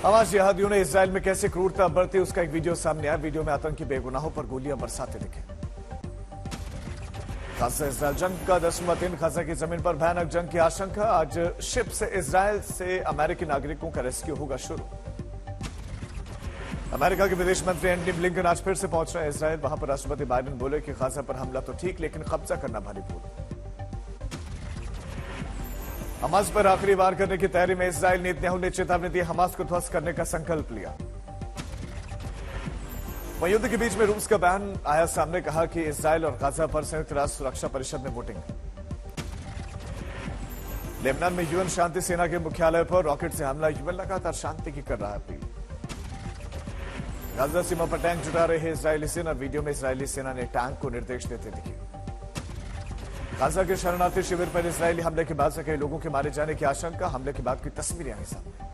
Hamas जिहादियों ने Israel में कैसे क्रूरता बरती उसका एक वीडियो सामने आया। वीडियो में आतंकी बेगुनाहों पर गोलियां बरसाते दिखे। गाजा इसराइल जंग का 10वां दिन, गाजा की जमीन पर भयानक जंग की आशंका। आज शिप से इसराइल से अमेरिकी नागरिकों का रेस्क्यू होगा शुरू। अमेरिका के विदेश मंत्री एंटनी ब्लिंकन आज फिर से पहुंच रहे हैं इसराइल। वहां पर राष्ट्रपति बाइडेन बोले कि गाजा पर हमला तो ठीक, लेकिन कब्जा करना भारी भूल। हमास पर आखिरी वार करने की तैयारी में इसराइल। नेतन्याहू ने चेतावनी दी, हमास को ध्वस्त करने का संकल्प लिया। वहीं युद्ध के बीच में रूस का बयान आया सामने, कहा कि इसराइल और गाजा पर संयुक्त राष्ट्र सुरक्षा परिषद में वोटिंग। लेबनान में यूएन शांति सेना के मुख्यालय पर रॉकेट से हमला। यूएन लगातार शांति की कर रहा है अपील। गाजा सीमा पर टैंक जुटा रहे हैं इजरायली सेना। वीडियो में इजरायली सेना ने टैंक को निर्देश देते दिखे। गाजा के शरणार्थी शिविर पर इजरायली हमले के बाद से कई लोगों के मारे जाने की आशंका। हमले के बाद की तस्वीरें आई सामने।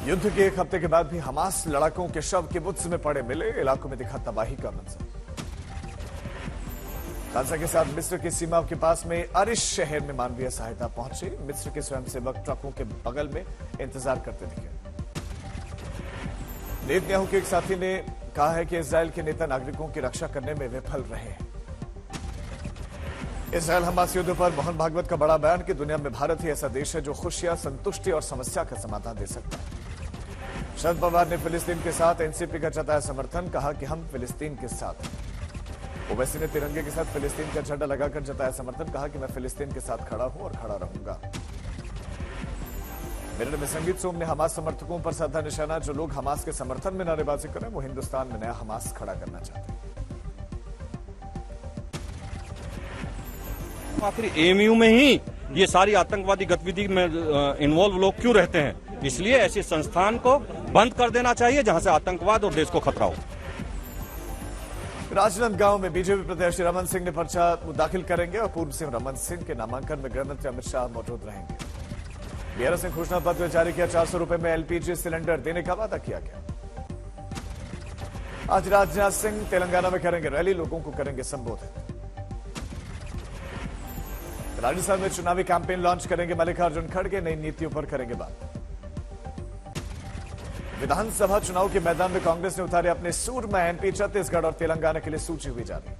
युद्ध के एक हफ्ते के बाद भी हमास लड़ाकों के शव किबुत्ज में पड़े मिले। इलाकों में दिखा तबाही का मंजर। गाजा के साथ मिस्र की सीमा के पास में अरिश शहर में मानवीय सहायता पहुंची। मिस्र के स्वयंसेवक ट्रकों के बगल में इंतजार करते दिखे। नेतन्याहू के एक साथी ने कहा है कि इजरायल के नेता नागरिकों की रक्षा करने में विफल रहे हैं। इसराइल हमास युद्ध पर मोहन भागवत का बड़ा बयान कि दुनिया में भारत ही ऐसा देश है जो खुशियां, संतुष्टि और समस्या का समाधान दे सकता है। शरद पवार ने फिलिस्तीन के साथ एनसीपी का जताया समर्थन, कहा कि हम फिलिस्तीन के साथ हैं। ओवैसी ने तिरंगे के साथ फिलिस्तीन का झंडा लगाकर जताया समर्थन, कहा कि मैं फिलिस्तीन के साथ खड़ा हूं और खड़ा रहूंगा। मेरठ में संगीत सोम ने हमास समर्थकों पर साधा निशाना। जो लोग हमास के समर्थन में नारेबाजी करें वो हिंदुस्तान में नया हमास खड़ा करना चाहते हैं। आखिर एएमयू में ही ये सारी आतंकवादी गतिविधि में इन्वॉल्व लोग क्यों रहते हैं? इसलिए ऐसे संस्थान को बंद कर देना चाहिए जहां से आतंकवाद और देश को खतरा हो। राजनांदगांव में बीजेपी प्रत्याशी रमन सिंह ने पर्चा दाखिल करेंगे और पूर्व सीएम रमन सिंह के नामांकन में गृहमंत्री अमित शाह मौजूद रहेंगे। बीआरएस ने घोषणा पत्र जारी किया। 400 रुपए में एलपीजी सिलेंडर देने का वादा किया गया। आज राजनाथ सिंह तेलंगाना में करेंगे रैली, लोगों को करेंगे संबोधित। राजस्थान में चुनावी कैंपेन लॉन्च करेंगे मल्लिकार्जुन खड़गे। नई नीतियों पर करेंगे बात। विधानसभा चुनाव के मैदान में कांग्रेस ने उतारे अपने सूरमा एमपी। छत्तीसगढ़ और तेलंगाना के लिए सूची हुई जारी।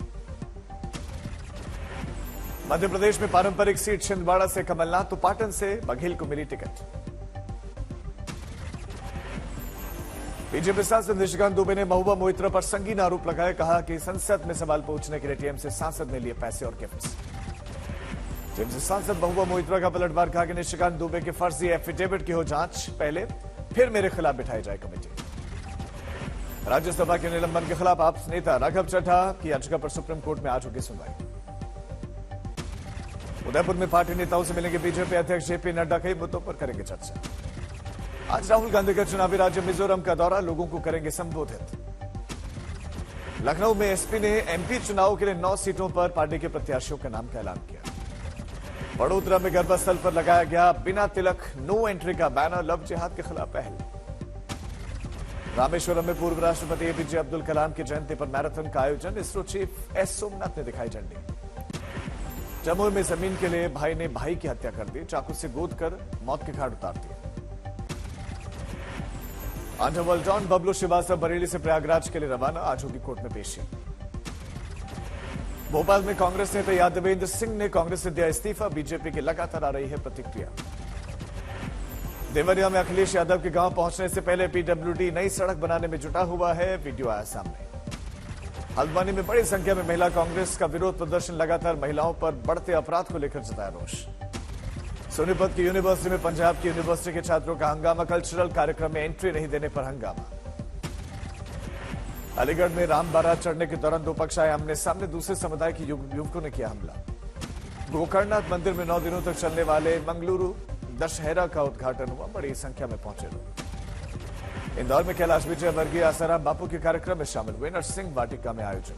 मध्य प्रदेश में पारंपरिक सीट छिंदवाड़ा से कमलनाथ, तो पाटन से बघेल को मिली टिकट। बीजेपी सांसद निशिकांत दुबे ने महबूबा मोइत्रा पर संगीन आरोप लगाया। कहा कि संसद में सवाल पूछने के लिए टीएमसी सांसद ने लिए पैसे और गिफ्ट्स। टीएमसी सांसद महबूबा मोइत्रा का पलटवार, कहा कि निशिकांत दुबे के फर्जी एफिडेविट की हो जांच पहले, फिर मेरे खिलाफ बिठाई जाए कमेटी। राज्यसभा के निलंबन के खिलाफ आप नेता राघव चड्ढा की याचिका पर सुप्रीम कोर्ट में आज होगी सुनवाई। उदयपुर में पार्टी नेताओं से मिलेंगे बीजेपी अध्यक्ष जेपी नड्डा। कई मुद्दों पर करेंगे चर्चा। आज राहुल गांधी का चुनावी राज्य मिजोरम का दौरा, लोगों को करेंगे संबोधित। लखनऊ में एसपी ने एमपी चुनाव के लिए 9 सीटों पर पार्टी के प्रत्याशियों के नाम का ऐलान किया। बड़ोदरा में गर्भस्थल पर लगाया गया बिना तिलक नो एंट्री का बैनर। लव जिहाद के खिलाफ पहल। रामेश्वरम में पूर्व राष्ट्रपति एपीजे अब्दुल कलाम की जयंती पर मैराथन का आयोजन। इसरो चीफ एस सोमनाथ ने दिखाई झंडी। जमुई में जमीन के लिए भाई ने भाई की हत्या कर दी। चाकू से गोद कर मौत के घाट उतार दिया। अंडरवर्ल्ड डॉन बबलू श्रीवास्तव बरेली से प्रयागराज के लिए रवाना। आज होगी कोर्ट में पेशी। भोपाल में कांग्रेस नेता यादवेंद्र सिंह ने कांग्रेस से दिया इस्तीफा। बीजेपी की लगातार आ रही है प्रतिक्रिया। देवरिया में अखिलेश यादव के गांव पहुंचने से पहले पीडब्ल्यूडी नई सड़क बनाने में जुटा हुआ है। वीडियो आया सामने। हल्द्वानी में बड़ी संख्या में महिला कांग्रेस का विरोध प्रदर्शन। लगातार महिलाओं पर बढ़ते अपराध को लेकर जताया रोष। सोनीपत की यूनिवर्सिटी में पंजाब की यूनिवर्सिटी के छात्रों का हंगामा। कल्चरल कार्यक्रम में एंट्री नहीं देने पर हंगामा। अलीगढ़ में राम बारात चढ़ने के दौरान दो पक्ष आए आमने सामने। दूसरे समुदाय के युवकों ने किया हमला। गोकर्णनाथ मंदिर में 9 दिनों तक चलने वाले मंगलुरु दशहरा का उद्घाटन हुआ। बड़ी संख्या में पहुंचे लोग। इंदौर में कैलाश विजय वर्गीय आसाराम बापू के कार्यक्रम में शामिल हुए। नरसिंह वाटिका में आयोजन।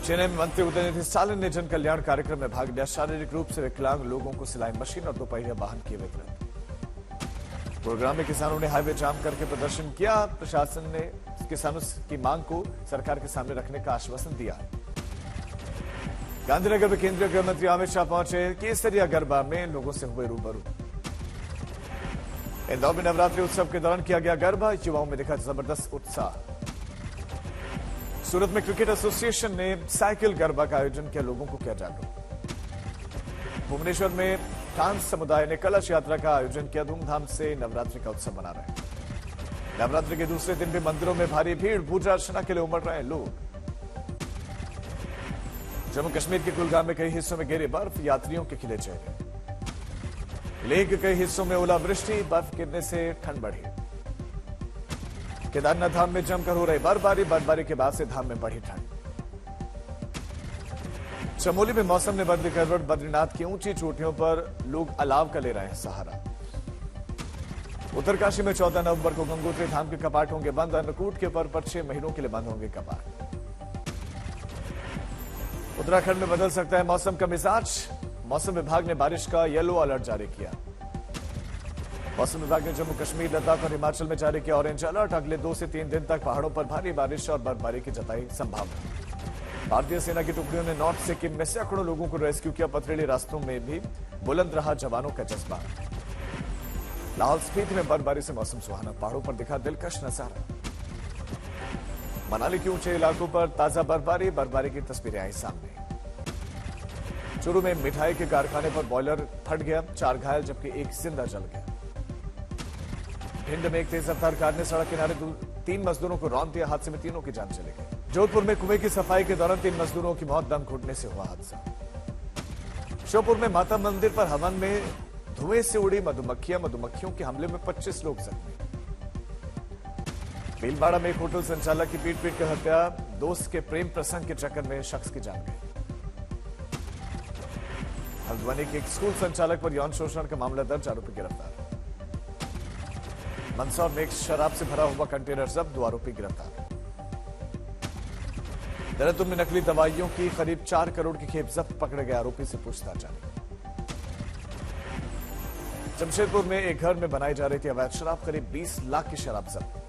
चेन्नई में मंत्री उदयनिधि स्टालिन ने जन कल्याण कार्यक्रम में भाग लिया। शारीरिक रूप से विकलांग लोगों को सिलाई मशीन और दोपहिया वाहन किए वितरित। गुरुग्राम में किसानों ने हाईवे जाम करके प्रदर्शन किया। प्रशासन ने किसानों की मांग को सरकार के सामने रखने का आश्वासन दिया। गांधीनगर में केंद्रीय गृह मंत्री अमित शाह पहुंचे। केसरिया गरबा में लोगों से हुए रूबरू। इंदौर में नवरात्रि उत्सव के दौरान किया गया गरबा, युवाओं में दिखा जबरदस्त उत्साह। सूरत में क्रिकेट एसोसिएशन ने साइकिल गरबा का आयोजन किया, लोगों को किया जागरूक। भुवनेश्वर में कांस समुदाय ने कलश यात्रा का आयोजन किया, धूमधाम से नवरात्रि का उत्सव मना रहे हैं। नवरात्रि के दूसरे दिन भी मंदिरों में भारी भीड़, पूजा अर्चना के लिए उमड़ रहे हैं लोग। जम्मू कश्मीर के कुलगाम में कई हिस्सों में गिरी बर्फ, यात्रियों के खिले चेहरे। लेह के कई हिस्सों में ओलावृष्टि, बर्फ गिरने से ठंड बढ़ी। केदारनाथ धाम में जमकर हो रही बर्फबारी के बाद से धाम में बढ़ी ठंड। चमोली में मौसम ने बदली करवट, बद्रीनाथ की ऊंची चोटियों पर लोग अलाव का ले रहे हैं सहारा। उत्तरकाशी में 14 नवंबर को गंगोत्री धाम के कपाट होंगे बंद, अन्नकूट के पर्व पर 6 महीनों के लिए बंद होंगे कपाट। उत्तराखंड में बदल सकता है मौसम का मिजाज, मौसम विभाग ने बारिश का येलो अलर्ट जारी किया। मौसम विभाग ने जम्मू कश्मीर, लद्दाख और हिमाचल में जारी किया ऑरेंज अलर्ट। अगले 2 से 3 दिन तक पहाड़ों पर भारी बारिश और बर्फबारी की जताई संभावना। भारतीय सेना की टुकड़ियों ने नॉर्थ सिक्किम में सैकड़ों लोगों को रेस्क्यू किया, पथरीली रास्तों में भी बुलंद रहा जवानों का जज्बा। लाहौल स्पीति में बर्फबारी से मौसम सुहाना, पहाड़ों पर दिखा दिलकश नजारा। मनाली के ऊंचे इलाकों पर ताजा बर्फबारी की तस्वीरें आई सामने। चूरू में मिठाई के कारखाने पर बॉयलर फट गया, 4 घायल जबकि 1 जिंदा जल गया। भिंड में एक तेज रफ्तार कार ने सड़क किनारे 3 मजदूरों को रौंद दिया, हादसे में तीनों की जान चली गई। जोधपुर में कुएं की सफाई के दौरान 3 मजदूरों की मौत, दम घुटने से हुआ हादसा। श्योपुर में माता मंदिर पर हवन में धुएं से उड़ी मधुमक्खियों के हमले में 25 लोग जख्मी। भीलवाड़ा में एक होटल संचालक की पीट कर हत्या, दोस्त के प्रेम प्रसंग के चक्कर में शख्स की जान गई। हल्द्वानी के एक स्कूल संचालक पर यौन शोषण का मामला दर्ज, आरोपी गिरफ्तार। मंदसौर में एक शराब से भरा हुआ कंटेनर जब्त, 2 आरोपी गिरफ्तार। देहरादून में नकली दवाइयों की करीब 4 करोड़ की खेप जब्त, पकड़े गए आरोपी से पूछताछ जारी। जमशेदपुर में एक घर में बनाई जा रही थी अवैध शराब, करीब 20 लाख की शराब जब्त।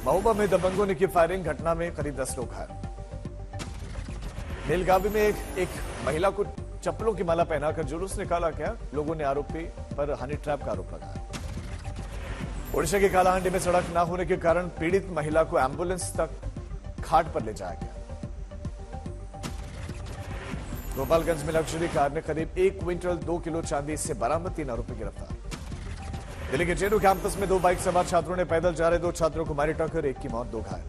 महोबा में दबंगों ने की फायरिंग, घटना में करीब 10 लोग घायल। बेलगावी में एक महिला को चप्पलों की माला पहनाकर जुलूस निकाला गया, लोगों ने आरोपी पर हनी ट्रैप का आरोप लगाया। ओडिशा के कालाहांडी में सड़क न होने के कारण पीड़ित महिला को एम्बुलेंस तक घाट पर ले जाया गया। गोपालगंज में लग्जरी कार ने करीब 1 क्विंटल 2 किलो चांदी से बरामद, 3 आरोपी गिरफ्तार। दिल्ली के जेएनयू कैंपस में 2 बाइक सवार छात्रों ने पैदल जा रहे 2 छात्रों को मारी टक्कर, 1 की मौत, 2 घायल।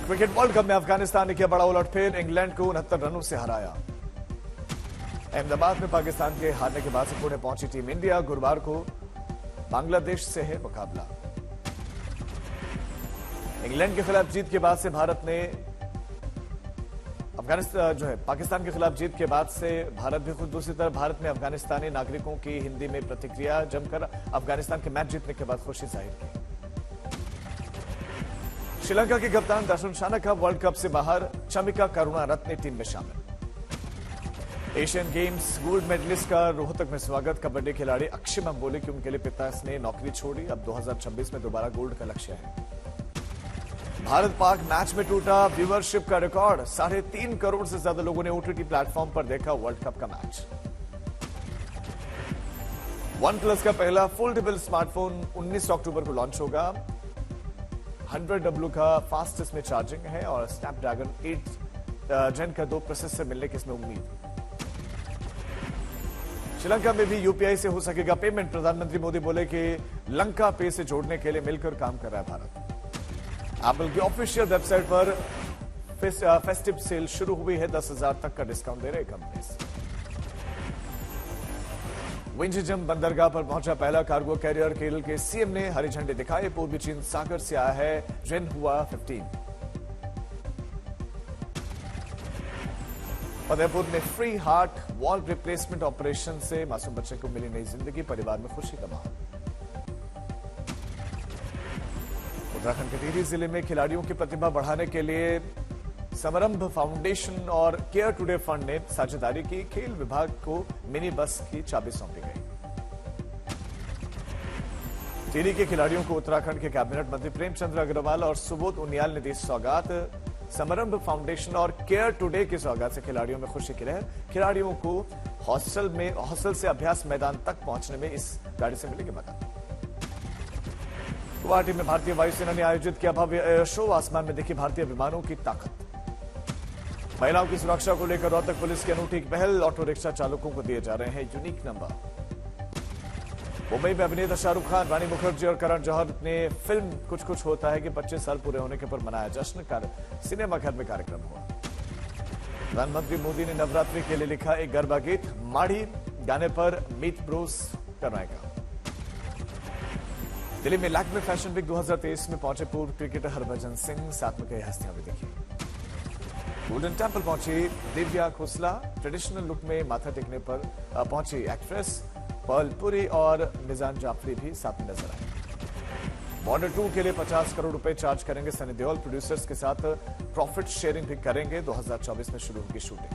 क्रिकेट वर्ल्ड कप में अफगानिस्तान ने किया बड़ा उलटफेर, इंग्लैंड को 69 रनों से हराया। अहमदाबाद में पाकिस्तान के हारने के बाद से पुणे पहुंची टीम इंडिया, गुरुवार को बांग्लादेश से है मुकाबला। इंग्लैंड के खिलाफ जीत के बाद से भारत ने पाकिस्तान के खिलाफ जीत के बाद से भारत भी खुद, दूसरी तरफ भारत ने अफगानिस्तानी नागरिकों की हिंदी में प्रतिक्रिया जमकर अफगानिस्तान के मैच जीतने के बाद खुशी जाहिर की। श्रीलंका के कप्तान दर्शन शानका वर्ल्ड कप से बाहर, चमिका करुणारत्ने टीम में शामिल। एशियन गेम्स गोल्ड मेडलिस्ट का रोहतक में स्वागत, कबड्डी खिलाड़ी अक्षयम बोले कि उनके लिए पिता ने नौकरी छोड़ी, अब 2026 में दोबारा गोल्ड का लक्ष्य है। भारत पाक मैच में टूटा व्यूअरशिप का रिकॉर्ड, 3.5 करोड़ से ज्यादा लोगों ने ओटीटी प्लेटफॉर्म पर देखा वर्ल्ड कप का मैच। OnePlus का पहला फोल्डेबल स्मार्टफोन 19 अक्टूबर को लॉन्च होगा। 100W का फास्टेस्ट में चार्जिंग है और स्नैपड्रैगन 8 जेन का 2 प्रोसेसर मिलने की इसमें उम्मीद। श्रीलंका में भी यूपीआई से हो सकेगा पेमेंट, प्रधानमंत्री मोदी बोले कि लंका पे से जोड़ने के लिए मिलकर काम कर रहा है भारत। एप्पल की ऑफिशियल वेबसाइट पर फेस्टिव सेल शुरू हुई है, 10,000 तक का डिस्काउंट दे रहे कंपनीज। विंझिजम बंदरगाह पर पहुंचा पहला कार्गो कैरियर, केरल के सीएम ने हरी झंडी दिखाई, पूर्वी चीन सागर से आया है जेनहुआ 15। फतेहपुर में free heart wall replacement operation से मासूम बच्चे को मिली नई जिंदगी, परिवार में खुशी का माहौल। उत्तराखंड के टिहरी जिले में खिलाड़ियों की प्रतिभा बढ़ाने के लिए समरंभ फाउंडेशन और केयर टुडे फंड ने साझेदारी की, खेल विभाग को मिनी बस की चाबी सौंपी गई। टिहरी के खिलाड़ियों को उत्तराखंड के कैबिनेट मंत्री प्रेमचंद्र अग्रवाल और सुबोध उनियाल ने दी सौगात। समारंभ फाउंडेशन और केयर टुडे की सौगात से खिलाड़ियों में खुशी की लहर। खिलाड़ियों को हॉस्टल से अभ्यास मैदान तक पहुंचने में इस गाड़ी से मिलेगी मदद। गुवाहाटी में भारतीय वायुसेना ने आयोजित किया भव्य एयर शो। आसमान में देखी भारतीय विमानों की ताकत। महिलाओं की सुरक्षा को लेकर रोहतक पुलिस की अनूठी पहल। ऑटो रिक्शा चालकों को दिए जा रहे हैं यूनिक नंबर। मुंबई में अभिनेता शाहरुख खान, रानी मुखर्जी और करण जौहर ने फिल्म कुछ कुछ होता है कि 25 साल पूरे होने के पर मनाया जश्न कर सिनेमा घर में कार्यक्रम हुआ। प्रधानमंत्री मोदी ने नवरात्रि के लिए लिखा एक गरबा गीत। माढ़ी गाने पर मीत ब्रोस करवाएगा। दिल्ली में लैक्मे फैशन वीक 2023 में पहुंचे पूर्व क्रिकेटर हरभजन सिंह, साथ में कई हस्तियां भी देखी। गोल्डन टेम्पल पहुंची दिव्या खोसला। ट्रेडिशनल लुक में माथा टेकने पर पहुंची एक्ट्रेस पर्ल पुरी और मिजान जाफरी भी साथ में नजर आए। बॉर्डर 2 के लिए 50 करोड़ रुपए चार्ज करेंगे सनी देओल। प्रोड्यूसर्स के साथ प्रॉफिट शेयरिंग भी करेंगे। 2024 में शुरू होगी शूटिंग।